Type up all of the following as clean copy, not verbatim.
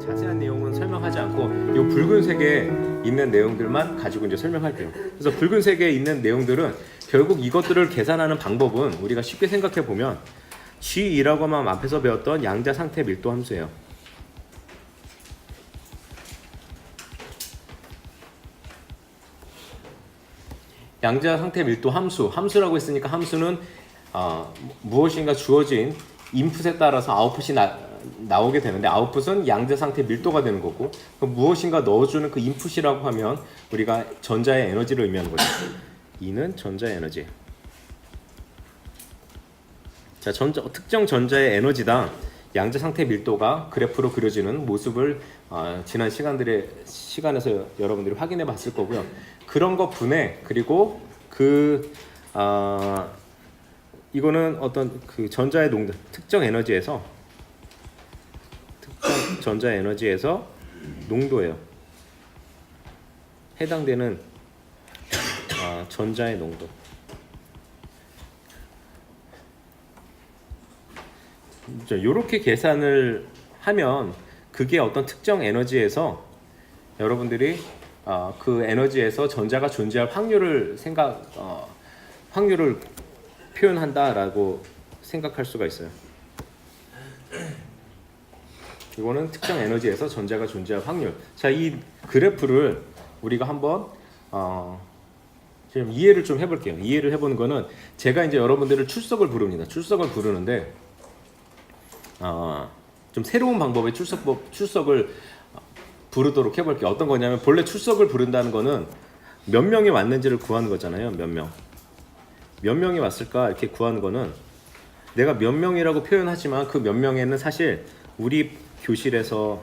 자세한 내용은 설명하지 않고 이 붉은색에 있는 내용들만 가지고 이제 설명할게요. 그래서 붉은색에 있는 내용들은 결국 이것들을 계산하는 방법은 우리가 쉽게 생각해 보면 G2라고만 앞에서 배웠던 양자 상태 밀도 함수예요. 양자 상태 밀도 함수라고 했으니까 함수는 무엇인가 주어진 인풋에 따라서 아웃풋이 나오게 되는데 아웃풋은 양자 상태 밀도가 되는 거고 무엇인가 넣어주는 그 인풋이라고 하면 우리가 전자의 에너지를 의미하는 거죠. E는 전자의 에너지. 자, 특정 전자의 에너지당 양자 상태 밀도가 그래프로 그려지는 모습을 지난 시간에서 여러분들이 확인해 봤을 거고요. 그런 것 분해 그리고 이거는 어떤 그 전자의 농도 특정 전자 에너지에서 농도예요. 해당되는 전자의 농도. 이렇게 계산을 하면 그게 어떤 특정 에너지에서 여러분들이 그 에너지에서 전자가 존재할 확률을 표현한다라고 생각할 수가 있어요. 이거는 특정 에너지에서 전자가 존재할 확률. 자, 이 그래프를 우리가 한번 지금 이해를 좀 해볼게요. 이해를 해보는 거는 제가 이제 여러분들을 출석을 부릅니다. 출석을 부르는데 좀 새로운 방법의 출석을 부르도록 해볼게요. 어떤 거냐면 본래 출석을 부른다는 거는 몇 명이 왔는지를 구하는 거잖아요. 몇 명이 왔을까 이렇게 구하는 거는 내가 몇 명이라고 표현하지만 그 몇 명에는 사실 우리 교실에서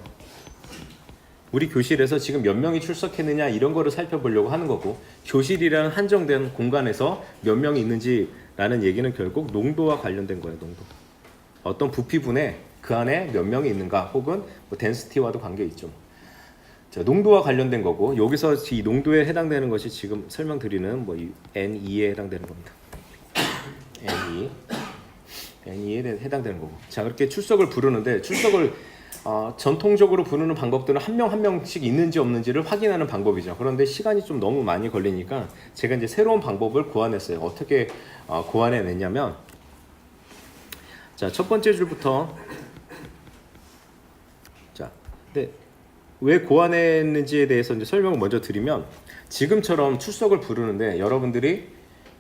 지금 몇 명이 출석했느냐 이런 거를 살펴보려고 하는 거고 교실이라는 한정된 공간에서 몇 명이 있는지라는 얘기는 결국 농도와 관련된 거예요. 농도. 어떤 부피분에 그 안에 몇 명이 있는가 혹은 뭐 덴시티와도 관계 있죠. 자, 농도와 관련된 거고 여기서 이 농도에 해당되는 것이 지금 설명드리는 뭐 N2에 해당되는 겁니다. N2에 해당되는 거고. 자, 그렇게 출석을 부르는데 출석을 전통적으로 부르는 방법들은 한 명 한 명씩 있는지 없는지를 확인하는 방법이죠. 그런데 시간이 좀 너무 많이 걸리니까 제가 이제 새로운 방법을 고안했어요. 어떻게 고안해냈냐면 자, 첫 번째 줄부터 자, 근데 왜 고안했는지에 대해서 이제 설명을 먼저 드리면 지금처럼 출석을 부르는데 여러분들이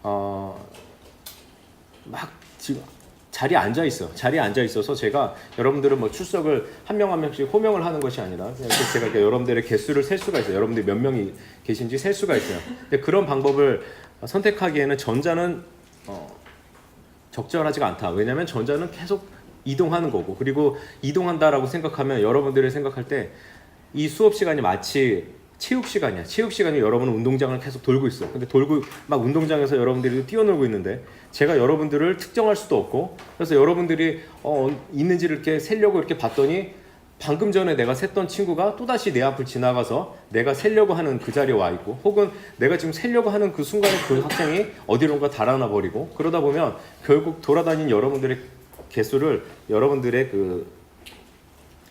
막 지금 자리에 앉아 있어서 제가 여러분들은 뭐 출석을 한 명 한 명씩 호명을 하는 것이 아니라 제가 여러분들의 개수를 셀 수가 있어요. 여러분들이 몇 명이 계신지 셀 수가 있어요. 근데 그런 방법을 선택하기에는 전자는 적절하지가 않다. 왜냐하면 전자는 계속 이동하는 거고 그리고 이동한다라고 생각하면 여러분들이 생각할 때 이 수업 시간이 마치 체육 시간이야. 체육 시간이 여러분은 운동장을 계속 돌고 있어. 근데 돌고 막 운동장에서 여러분들이 뛰어놀고 있는데 제가 여러분들을 특정할 수도 없고 그래서 여러분들이 있는지를 이렇게 세려고 이렇게 봤더니 방금 전에 내가 셌던 친구가 또다시 내 앞을 지나가서 내가 세려고 하는 그 자리에 와 있고 혹은 내가 지금 세려고 하는 그 순간에 그 학생이 어디론가 달아나 버리고 그러다 보면 결국 돌아다닌 여러분들의 개수를 여러분들의 그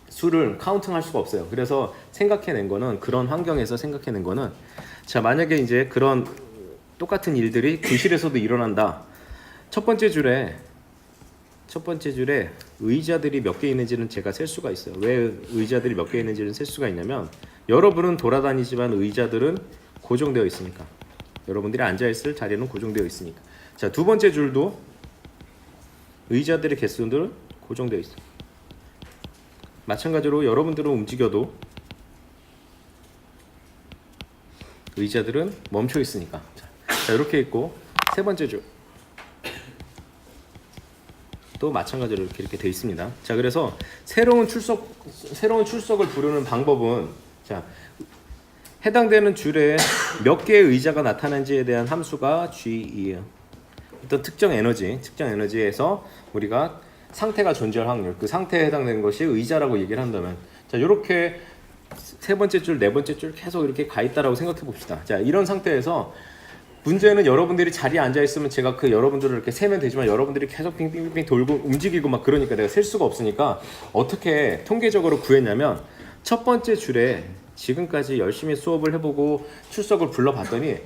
수를 카운팅할 수가 없어요. 그래서 생각해낸 거는 그런 환경에서 생각해낸 거는 자, 만약에 이제 그런 똑같은 일들이 교실에서도 일어난다. 첫 번째 줄에 의자들이 몇 개 있는지는 제가 셀 수가 있어요. 왜 의자들이 몇 개 있는지는 셀 수가 있냐면 여러분은 돌아다니지만 의자들은 고정되어 있으니까. 여러분들이 앉아있을 자리는 고정되어 있으니까. 자, 두 번째 줄도 의자들의 개수들은 고정되어 있어요. 마찬가지로 여러분들은 움직여도 의자들은 멈춰 있으니까. 자, 이렇게 있고 세 번째 줄 또 마찬가지로 이렇게 돼 있습니다. 자, 그래서 새로운 출석을 부르는 방법은 자, 해당되는 줄에 몇 개의 의자가 나타난지에 대한 함수가 G2예요. 어떤 특정 에너지에서 우리가 상태가 존재할 확률, 그 상태에 해당되는 것이 의자라고 얘기를 한다면 자, 이렇게 세 번째 줄, 네 번째 줄 계속 이렇게 가 있다라고 생각해 봅시다. 자, 이런 상태에서 문제는 여러분들이 자리에 앉아 있으면 제가 그 여러분들을 이렇게 세면 되지만 여러분들이 계속 빙빙빙 돌고 움직이고 막 그러니까 내가 셀 수가 없으니까 어떻게 통계적으로 구했냐면 첫 번째 줄에 지금까지 열심히 수업을 해보고 출석을 불러봤더니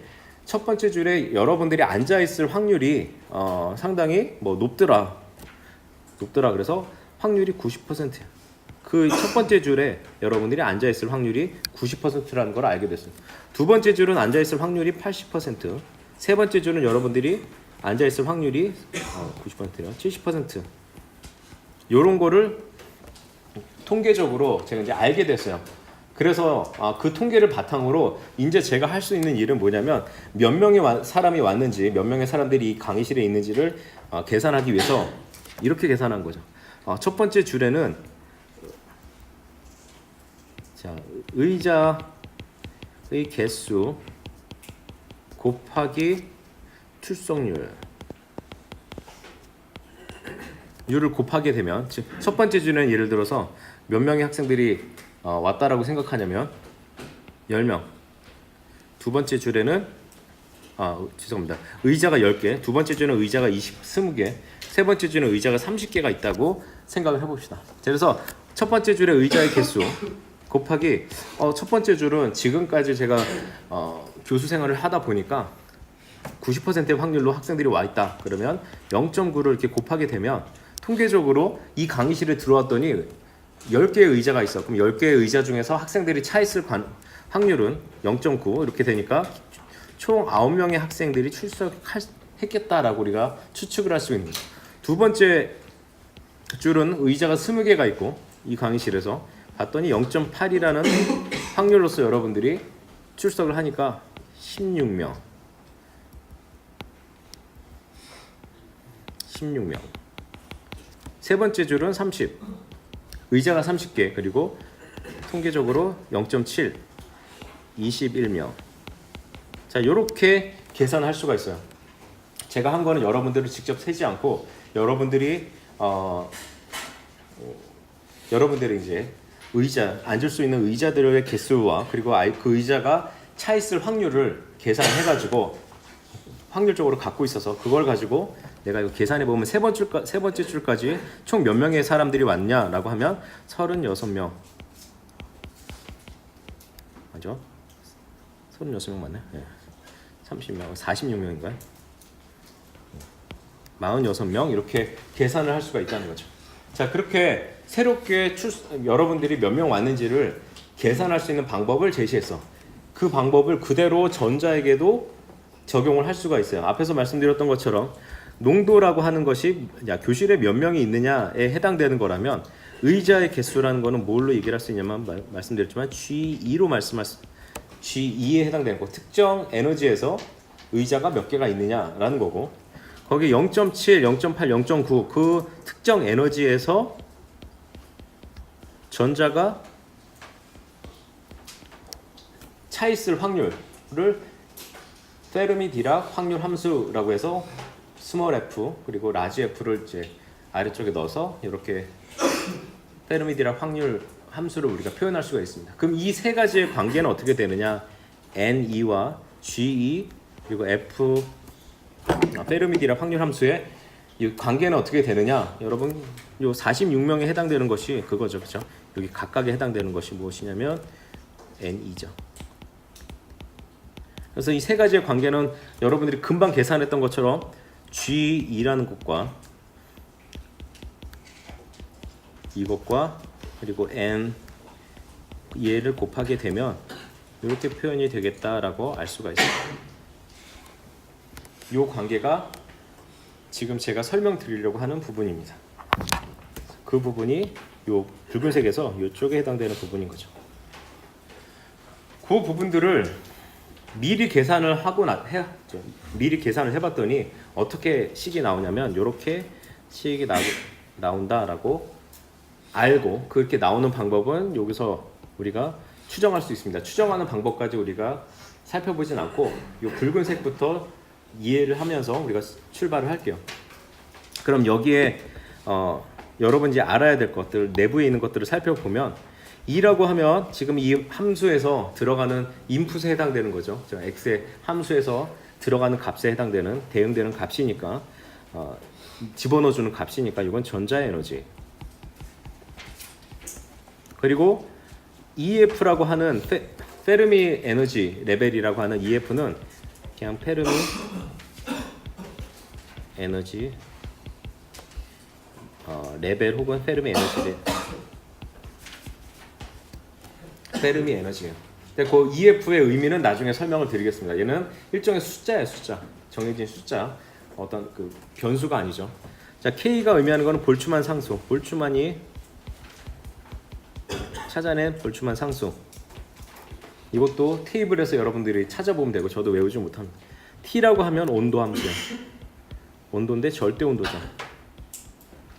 첫 번째 줄에 여러분들이 앉아있을 확률이 상당히 뭐 높더라. 그래서 확률이 90%야. 그 첫 번째 줄에 여러분들이 앉아있을 확률이 90%라는 걸 알게 됐어요. 두 번째 줄은 앉아있을 확률이 80%, 세 번째 줄은 여러분들이 앉아있을 확률이 90%요, 70%. 요런 거를 통계적으로 제가 이제 알게 됐어요. 그래서 그 통계를 바탕으로 이제 제가 할 수 있는 일은 뭐냐면 몇 명의 사람이 왔는지, 몇 명의 사람들이 이 강의실에 있는지를 계산하기 위해서 이렇게 계산한 거죠. 첫 번째 줄에는 자, 의자의 개수 곱하기 출석률 를 곱하게 되면, 즉 첫 번째 줄은 예를 들어서 몇 명의 학생들이 왔다라고 생각하냐면 10명. 두 번째 줄에는 죄송합니다. 의자가 10개, 두 번째 줄은 의자가 20개, 세 번째 줄은 의자가 30개가 있다고 생각을 해봅시다. 그래서 첫 번째 줄의 의자의 개수 곱하기 첫 번째 줄은 지금까지 제가 교수 생활을 하다 보니까 90%의 확률로 학생들이 와 있다. 그러면 0.9를 이렇게 곱하게 되면 통계적으로 이 강의실에 들어왔더니 10개의 의자가 있어. 그럼 10개의 의자 중에서 학생들이 차 있을 확률은 0.9 이렇게 되니까 총 9명의 학생들이 출석했겠다라고 우리가 추측을 할 수 있는 거죠. 두 번째 줄은 의자가 20개가 있고 이 강의실에서 봤더니 0.8이라는 확률로서 여러분들이 출석을 하니까 16명. 세 번째 줄은 30. 의자가 30개, 그리고 통계적으로 0.7, 21명. 자, 요렇게 계산할 수가 있어요. 제가 한 거는 여러분들을 직접 세지 않고 여러분들이 이제 의자, 앉을 수 있는 의자들의 개수와 그리고 그 의자가 차 있을 확률을 계산해가지고 확률적으로 갖고 있어서 그걸 가지고 내가 이거 계산해 보면 세 번째 줄까지 총 몇 명의 사람들이 왔냐라고 하면 36명. 맞죠? 36명 맞네. 네. 30명, 46명인가요? 46명 이렇게 계산을 할 수가 있다는 거죠. 자, 그렇게 새롭게 여러분들이 몇 명 왔는지를 계산할 수 있는 방법을 제시했어. 그 방법을 그대로 전자에게도 적용을 할 수가 있어요. 앞에서 말씀드렸던 것처럼 농도라고 하는 것이 교실에 몇 명이 있느냐에 해당되는 거라면 의자의 개수라는 거는 뭘로 얘기를 할 수 있냐면 말씀드렸지만 G2에 해당되는 거. 특정 에너지에서 의자가 몇 개가 있느냐라는 거고, 거기 0.7, 0.8, 0.9 그 특정 에너지에서 전자가 차 있을 확률을 페르미-디락 확률 함수라고 해서 스몰 f 그리고 라지 f를 이제 아래쪽에 넣어서 이렇게 페르미-디락 확률 함수를 우리가 표현할 수가 있습니다. 그럼 이 세 가지의 관계는 어떻게 되느냐? NE와 GE 그리고 F 페르미-디락 확률 함수의 이 관계는 어떻게 되느냐? 여러분, 요 46명에 해당되는 것이 그거죠, 그렇죠? 여기 각각에 해당되는 것이 무엇이냐면 NE죠. 그래서 이 세 가지의 관계는 여러분들이 금방 계산했던 것처럼 G2라는 것과 이것과 그리고 N 얘를 곱하게 되면 이렇게 표현이 되겠다라고 알 수가 있어요. 이 관계가 지금 제가 설명드리려고 하는 부분입니다. 그 부분이 이 붉은색에서 이쪽에 해당되는 부분인 거죠. 그 부분들을 미리 계산을 미리 계산을 해봤더니 어떻게 식이 나오냐면 이렇게 식이 나온다라고 알고, 그렇게 나오는 방법은 여기서 우리가 추정할 수 있습니다. 추정하는 방법까지 우리가 살펴보진 않고 이 붉은색부터 이해를 하면서 우리가 출발을 할게요. 그럼 여기에 여러분이 알아야 될 것들, 내부에 있는 것들을 살펴보면 E라고 하면 지금 이 함수에서 들어가는 인풋에 해당되는 거죠. X의 함수에서 들어가는 값에 해당되는 대응되는 값이니까 집어넣어주는 값이니까 이건 전자의 에너지. 그리고 EF라고 하는 페르미 에너지 레벨이라고 하는 EF는 그냥 페르미 에너지 레벨 혹은 페르미 에너지 레벨. 페르미 에너지예요. 근데 그 EF의 의미는 나중에 설명을 드리겠습니다. 얘는 일종의 숫자예요, 숫자. 정해진 숫자. 어떤 그 변수가 아니죠. 자, K가 의미하는 거는 볼츠만 상수. 볼츠만이 찾아낸 볼츠만 상수. 이것도 테이블에서 여러분들이 찾아보면 되고 저도 외우지 못합니다. T라고 하면 온도 함수야. 온도인데 절대 온도죠.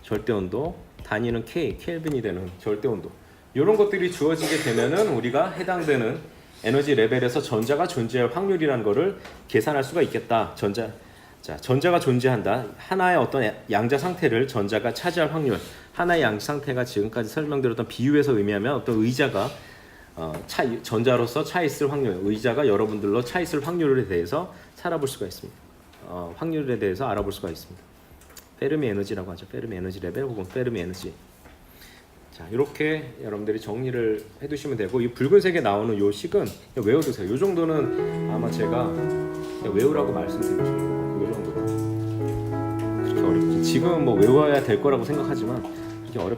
절대 온도. 단위는 K, 켈빈이 되는 절대 온도. 이런 것들이 주어지게 되면은 우리가 해당되는 에너지 레벨에서 전자가 존재할 확률이라는 거를 계산할 수가 있겠다. 전자가 존재한다. 하나의 어떤 양자 상태를 전자가 차지할 확률. 하나의 양자 상태가 지금까지 설명드렸던 비유에서 의미하면 어떤 의자가 전자로서 차 있을 확률, 의자가 여러분들로 차 있을 확률에 대해서 살아볼 수가 있습니다. 확률에 대해서 알아볼 수가 있습니다. 페르미 에너지라고 하죠. 페르미 에너지 레벨 혹은 페르미 에너지. 자, 이렇게 여러분들이 정리를 해두시면 되고, 이 붉은색에 나오는 요 식은 외워두세요. 요 정도는 아마 제가 외우라고 말씀드리고 싶어요. 요 정도는 그렇게 어렵지. 지금은 뭐 외워야 될 거라고 생각하지만 그렇게 어렵지.